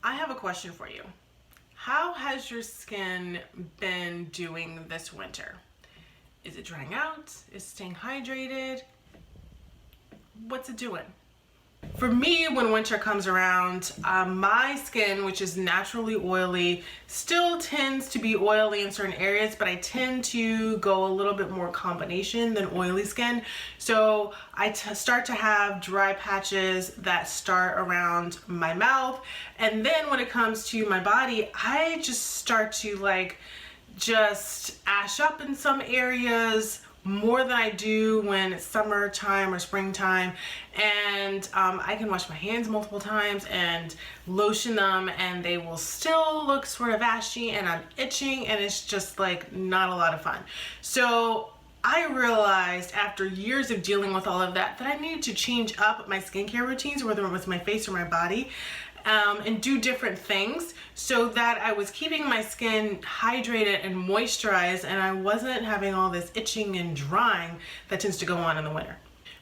I have a question for you. How has your skin been doing this winter? Is it drying out? Is it staying hydrated? What's it doing? For me, when winter comes around, my skin, which is naturally oily, still tends to be oily in certain areas, but I tend to go a little bit more combination than oily skin. So I start to have dry patches that start around my mouth. And then when it comes to my body, I just start to just ash up in some areas more than I do when it's summertime or springtime. And I can wash my hands multiple times and lotion them and they will still look sort of ashy and I'm itching and it's just like not a lot of fun. So I realized after years of dealing with all of that I needed to change up my skincare routines, whether it was my face or my body, and do different things so that I was keeping my skin hydrated and moisturized and I wasn't having all this itching and drying that tends to go on in the winter.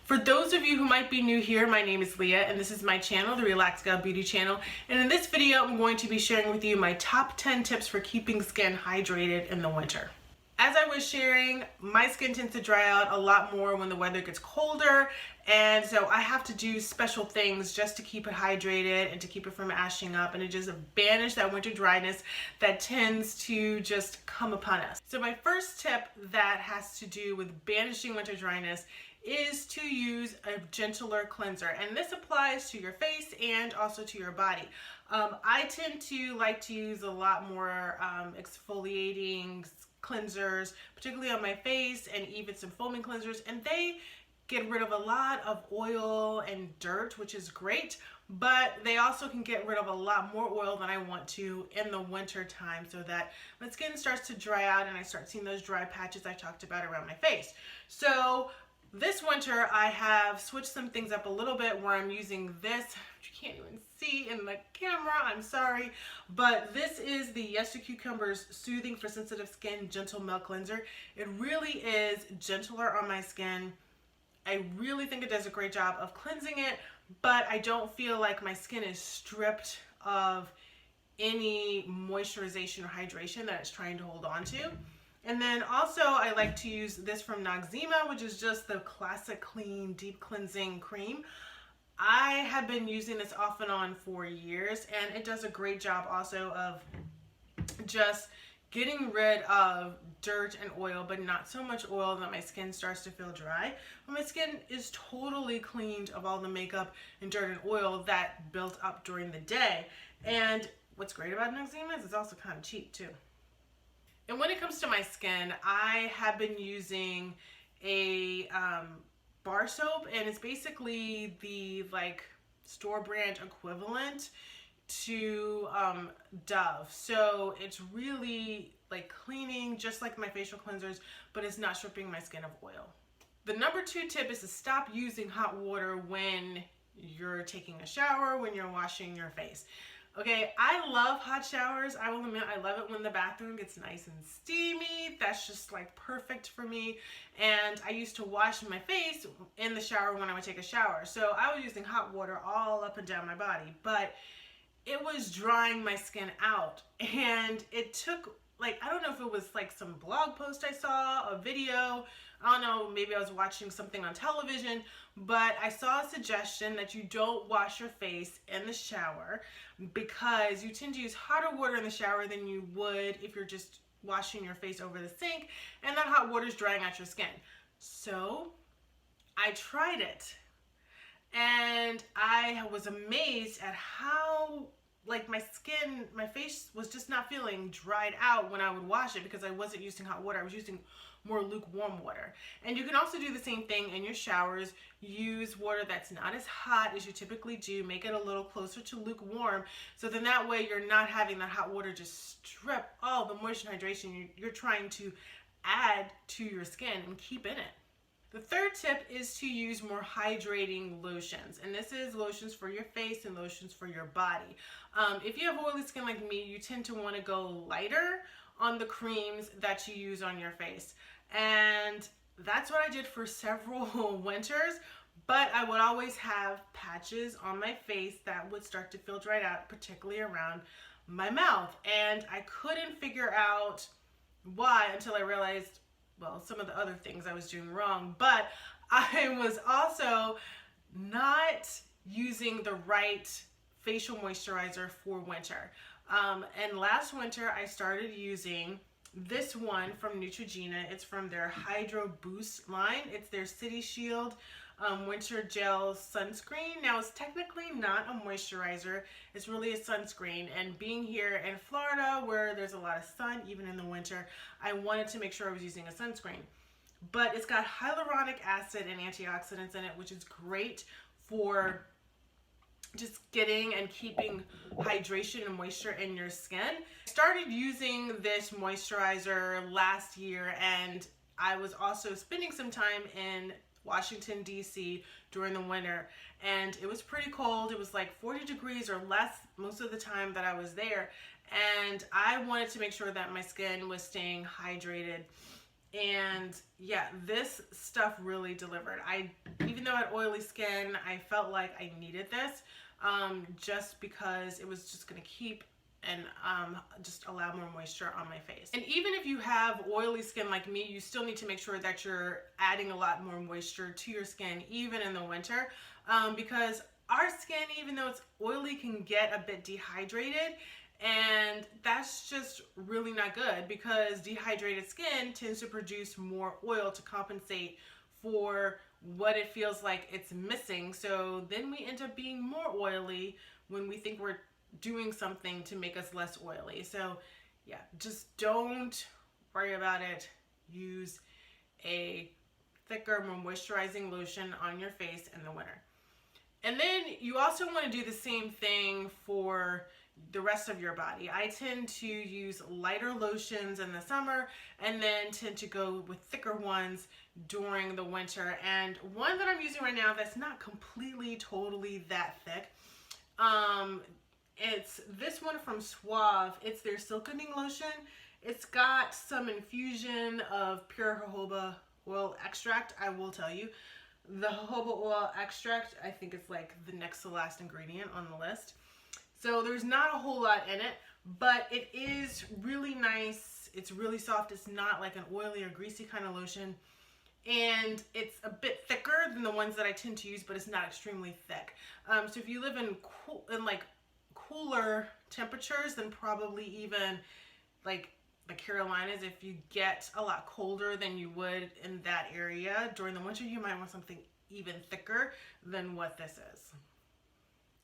For those of you who might be new here, my name is Leah and this is my channel, the Relaxed Gal Beauty channel. And in this video, I'm going to be sharing with you my top 10 tips for keeping skin hydrated in the winter. As I was sharing, my skin tends to dry out a lot more when the weather gets colder, and so I have to do special things just to keep it hydrated and to keep it from ashing up and to just banish that winter dryness that tends to just come upon us. So my first tip that has to do with banishing winter dryness is to use a gentler cleanser, and this applies to your face and also to your body. I tend to like to use a lot more exfoliating cleansers, particularly on my face, and even some foaming cleansers, and they get rid of a lot of oil and dirt, which is great, but they also can get rid of a lot more oil than I want to in the winter time so that my skin starts to dry out and I start seeing those dry patches I talked about around my face. So this winter I have switched some things up a little bit where I'm using this, which you can't even see in the camera, I'm sorry, but this is the Yes to Cucumbers Soothing for Sensitive Skin Gentle Milk Cleanser. It really is gentler on my skin. I really think it does a great job of cleansing it, but I don't feel like my skin is stripped of any moisturization or hydration that it's trying to hold on to. And then also I like to use this from Noxzema, which is just the classic clean deep cleansing cream. I have been using this off and on for years and it does a great job also of just getting rid of dirt and oil, but not so much oil that my skin starts to feel dry. But my skin is totally cleaned of all the makeup and dirt and oil that built up during the day. And what's great about Noxzema is it's also kind of cheap too. And when it comes to my skin, I have been using a bar soap, and it's basically the store brand equivalent to Dove. So it's really cleaning just like my facial cleansers, but it's not stripping my skin of oil. The number 2 tip is to stop using hot water when you're taking a shower, when you're washing your face. Okay, I love hot showers. I will admit I love it when the bathroom gets nice and steamy. That's just perfect for me. And I used to wash my face in the shower when I would take a shower. So I was using hot water all up and down my body, but it was drying my skin out. And it took I don't know if it was some blog post I saw, a video, I don't know, maybe I was watching something on television, but I saw a suggestion that you don't wash your face in the shower because you tend to use hotter water in the shower than you would if you're just washing your face over the sink, and that hot water is drying out your skin. So I tried it and I was amazed at how my face was just not feeling dried out when I would wash it because I wasn't using hot water. I was using more lukewarm water. And you can also do the same thing in your showers. Use water that's not as hot as you typically do. Make it a little closer to lukewarm, so then that way you're not having that hot water just strip all the moisture and hydration you're trying to add to your skin and keep in it. The third tip is to use more hydrating lotions, and this is lotions for your face and lotions for your body. If you have oily skin like me, you tend to want to go lighter on the creams that you use on your face, and that's what I did for several winters. but I would always have patches on my face that would start to feel dried out, particularly around my mouth. And I couldn't figure out why until I realized, well, some of the other things I was doing wrong, but I was also not using the right facial moisturizer for winter. And last winter I started using this one from Neutrogena. It's from their Hydro Boost line. It's their City Shield Winter Gel Sunscreen. Now, it's technically not a moisturizer. It's really a sunscreen. And being here in Florida, where there's a lot of sun, even in the winter, I wanted to make sure I was using a sunscreen. But it's got hyaluronic acid and antioxidants in it, which is great for just getting and keeping hydration and moisture in your skin. I started using this moisturizer last year, and I was also spending some time in Washington, D.C. during the winter, and it was pretty cold. It was like 40 degrees or less most of the time that I was there, and I wanted to make sure that my skin was staying hydrated. And yeah, this stuff really delivered. Even though I had oily skin, I felt like I needed this just because it was just going to keep and just allow more moisture on my face. And even if you have oily skin like me, you still need to make sure that you're adding a lot more moisture to your skin, even in the winter, because our skin, even though it's oily, can get a bit dehydrated. And that's just really not good, because dehydrated skin tends to produce more oil to compensate for what it feels like it's missing. So then we end up being more oily when we think we're doing something to make us less oily. So yeah, just don't worry about it. Use a thicker, more moisturizing lotion on your face in the winter. And then you also want to do the same thing for the rest of your body. I tend to use lighter lotions in the summer and then tend to go with thicker ones during the winter. And one that I'm using right now that's not completely, totally that thick, it's this one from Suave. It's their Silkening Lotion. It's got some infusion of pure jojoba oil extract. I will tell you, the jojoba oil extract, I think it's like the next to last ingredient on the list. So there's not a whole lot in it, but it is really nice. It's really soft. It's not like an oily or greasy kind of lotion. And it's a bit thicker than the ones that I tend to use, but it's not extremely thick. So if you live in cooler temperatures, then probably even like the Carolinas, if you get a lot colder than you would in that area during the winter, you might want something even thicker than what this is.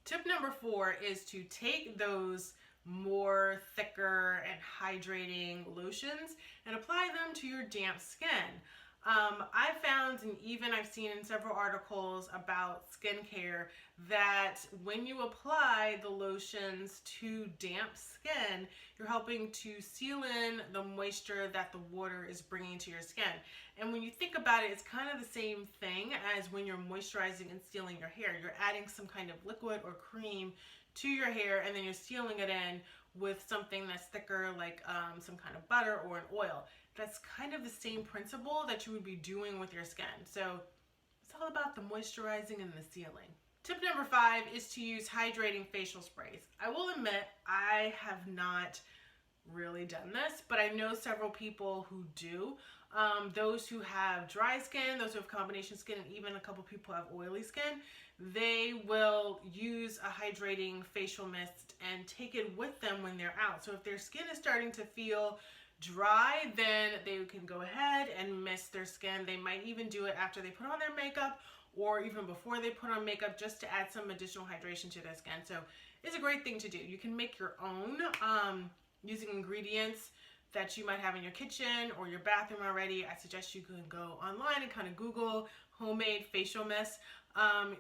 Tip number 4 is to take those more thicker and hydrating lotions and apply them to your damp skin. I found, and even I've seen in several articles about skincare, that when you apply the lotions to damp skin, you're helping to seal in the moisture that the water is bringing to your skin. And when you think about it, it's kind of the same thing as when you're moisturizing and sealing your hair. You're adding some kind of liquid or cream to your hair, and then you're sealing it in with something that's thicker, like some kind of butter or an oil. That's kind of the same principle that you would be doing with your skin. So it's all about the moisturizing and the sealing. Tip number 5 is to use hydrating facial sprays. I will admit, I have not really done this, but I know several people who do. Those who have dry skin, those who have combination skin, and even a couple people who have oily skin, they will use a hydrating facial mist and take it with them when they're out. So if their skin is starting to feel dry, then they can go ahead and mist their skin. They might even do it after they put on their makeup or even before they put on makeup, just to add some additional hydration to their skin. So it's a great thing to do. You can make your own using ingredients that you might have in your kitchen or your bathroom already. I suggest you can go online and kind of Google homemade facial mist.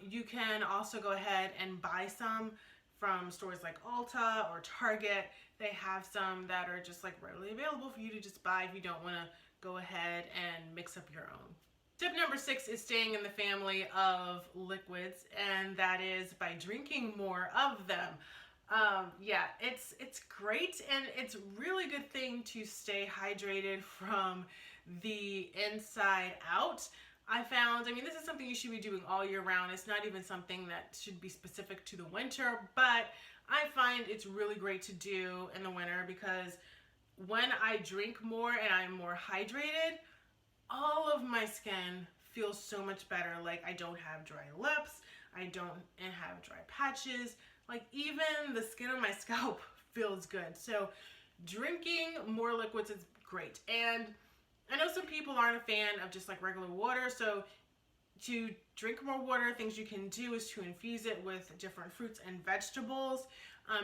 You can also go ahead and buy some from stores like Ulta or Target. They have some that are just like readily available for you to just buy if you don't want to go ahead and mix up your own. Tip number 6 is staying in the family of liquids, and that is by drinking more of them. Yeah, it's great, and it's really good thing to stay hydrated from the inside out. I found, I mean, this is something you should be doing all year round. It's not even something that should be specific to the winter, but I find it's really great to do in the winter because when I drink more and I'm more hydrated, all of my skin feels so much better. Like, I don't have dry lips, I don't have dry patches, like even the skin on my scalp feels good. So drinking more liquids is great. And I know some people aren't a fan of just like regular water, so to drink more water, things you can do is to infuse it with different fruits and vegetables.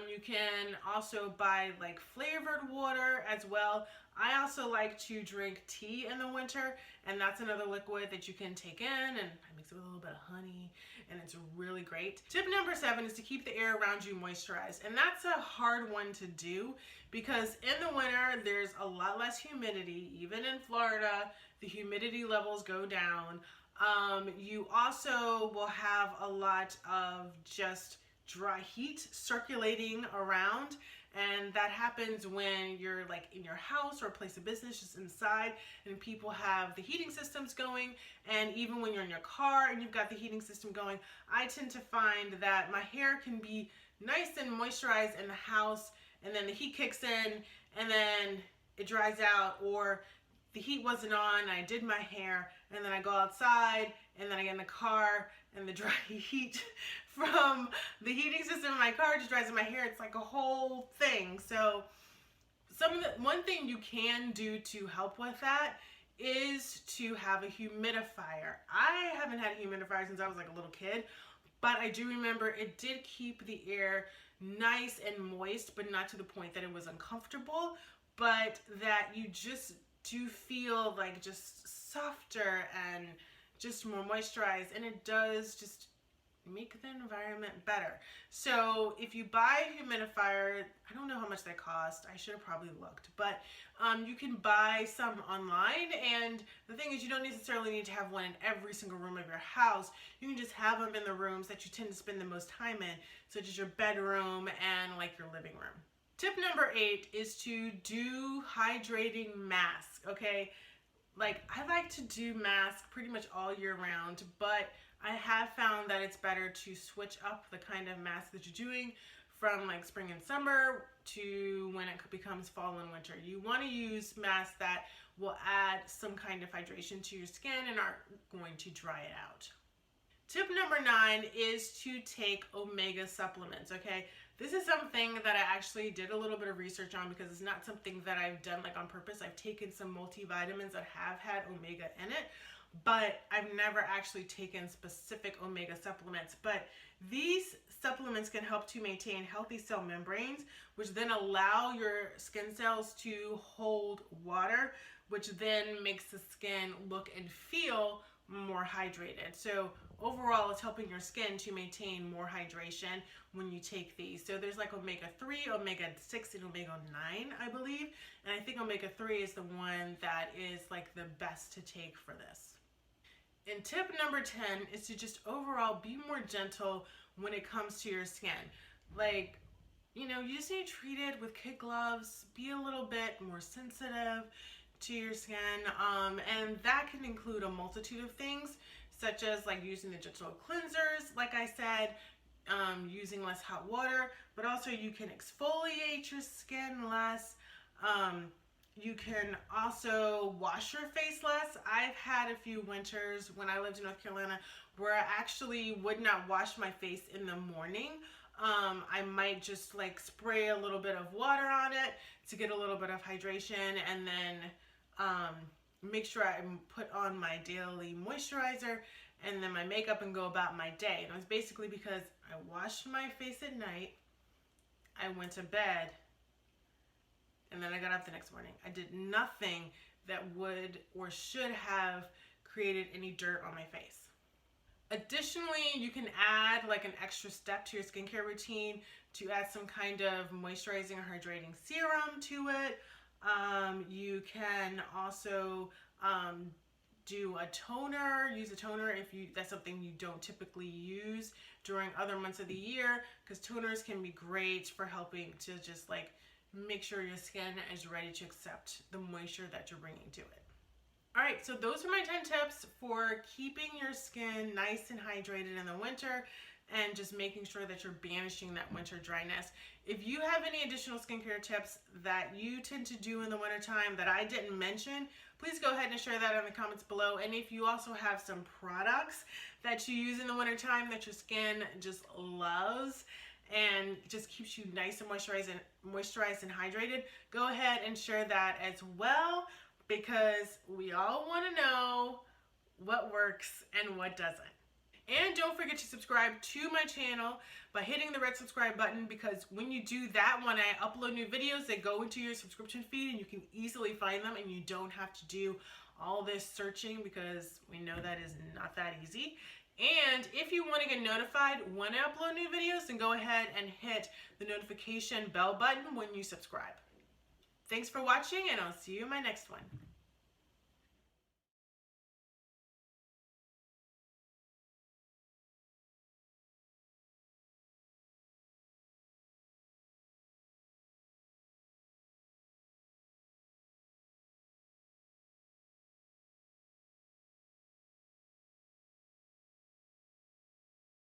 You can also buy like flavored water as well. I also like to drink tea in the winter, and that's another liquid that you can take in, and I mix it with a little bit of honey, and it's really great. Tip number 7 is to keep the air around you moisturized, and that's a hard one to do because in the winter there's a lot less humidity. Even in Florida, the humidity levels go down. You also will have a lot of just dry heat circulating around, and that happens when you're like in your house or a place of business, just inside, and people have the heating systems going. And even when you're in your car and you've got the heating system going, I tend to find that my hair can be nice and moisturized in the house, and then the heat kicks in and then it dries out, or the heat wasn't on, I did my hair, and then I go outside, and then I get in the car, and the dry heat from the heating system in my car just dries in my hair. It's like a whole thing. So one thing you can do to help with that is to have a humidifier. I haven't had a humidifier since I was like a little kid, but I do remember it did keep the air nice and moist, but not to the point that it was uncomfortable, but that you just do feel like just softer and just more moisturized, and it does just make the environment better. So if you buy a humidifier, I don't know how much they cost, I should have probably looked, but you can buy some online, and the thing is you don't necessarily need to have one in every single room of your house. You can just have them in the rooms that you tend to spend the most time in, such as your bedroom and like your living room. Tip number 8 is to do hydrating masks, okay? Like, I like to do masks pretty much all year round, but I have found that it's better to switch up the kind of mask that you're doing from like spring and summer to when it becomes fall and winter. You want to use masks that will add some kind of hydration to your skin and aren't going to dry it out. Tip number 9 is to take omega supplements, okay? This is something that I actually did a little bit of research on because it's not something that I've done like on purpose. I've taken some multivitamins that have had omega in it, but I've never actually taken specific omega supplements. But these supplements can help to maintain healthy cell membranes, which then allow your skin cells to hold water, which then makes the skin look and feel more hydrated. So overall, it's helping your skin to maintain more hydration when you take these. So there's like omega-3, omega-6, and omega-9, I believe. And I think omega-3 is the one that is like the best to take for this. And tip number 10 is to just overall be more gentle when it comes to your skin. Like, you know, you just need to treat it with kid gloves, be a little bit more sensitive to your skin, and that can include a multitude of things, such as like using the gentle cleansers, like I said, using less hot water, but also you can exfoliate your skin less. You can also wash your face less. I've had a few winters when I lived in North Carolina where I actually would not wash my face in the morning. I might just like spray a little bit of water on it to get a little bit of hydration, and then make sure I put on my daily moisturizer and then my makeup and go about my day. And it was basically because I washed my face at night, I went to bed, and then I got up the next morning. I did nothing that would or should have created any dirt on my face. Additionally, you can add like an extra step to your skincare routine to add some kind of moisturizing or hydrating serum to it. You can also do a toner, use a toner if that's something you don't typically use during other months of the year, because toners can be great for helping to just like make sure your skin is ready to accept the moisture that you're bringing to it. All right, so those are my 10 tips for keeping your skin nice and hydrated in the winter and just making sure that you're banishing that winter dryness. If you have any additional skincare tips that you tend to do in the wintertime that I didn't mention, please go ahead and share that in the comments below. And if you also have some products that you use in the wintertime that your skin just loves and just keeps you nice and moisturized and hydrated, go ahead and share that as well, because we all want to know what works and what doesn't. And don't forget to subscribe to my channel by hitting the red subscribe button, because when you do that, when I upload new videos, they go into your subscription feed and you can easily find them and you don't have to do all this searching, because we know that is not that easy. And if you want to get notified when I upload new videos, then go ahead and hit the notification bell button when you subscribe. Thanks for watching, and I'll see you in my next one.